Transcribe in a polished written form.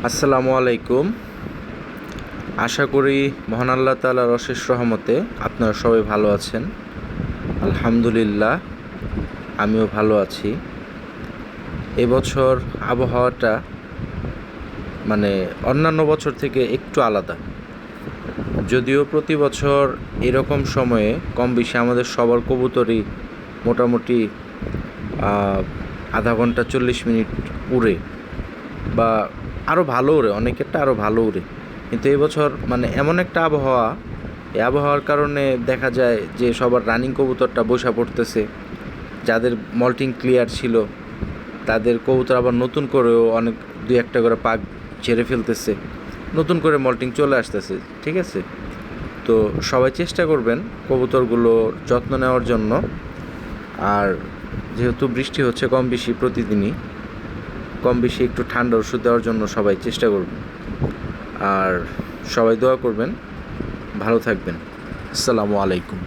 আসসালামু আলাইকুম। আশা করি মহান আল্লাহ তাআলার অশেষ রহমতে আপনারা সবাই ভালো আছেন। আলহামদুলিল্লাহ, আমিও ভালো আছি। এবছর আবহাওয়াটা অন্যান্য বছর থেকে একটু আলাদা। যদিও প্রতি বছর এরকম সময়ে কম বেশি আমাদের সবার কবুতরই মোটামুটি আধা ঘন্টা 40 মিনিট উড়ে, বা আরও ভালো উড়ে, অনেকেরটা আরও ভালো উড়ে। কিন্তু এই বছর এমন একটা আবহাওয়া, এই আবহাওয়ার কারণে দেখা যায় যে সবার রানিং কবুতরটা বসা পড়তেছে। যাদের মল্টিং ক্লিয়ার ছিল তাদের কবুতর আবার নতুন করেও অনেক দুই একটা করে পাক ঝেড়ে ফেলতেছে, নতুন করে মল্টিং চলে আসতেছে। ঠিক আছে, তো সবাই চেষ্টা করবেন কবুতরগুলোর যত্ন নেওয়ার জন্য। আর যেহেতু বৃষ্টি হচ্ছে কম বেশি প্রতিদিনই, কম বেশি একটু ঠান্ডা ওষুধ দেওয়ার জন্য সবাই চেষ্টা করবেন। আর সবাই দোয়া করবেন, ভালো থাকবেন। আসসালামু আলাইকুম।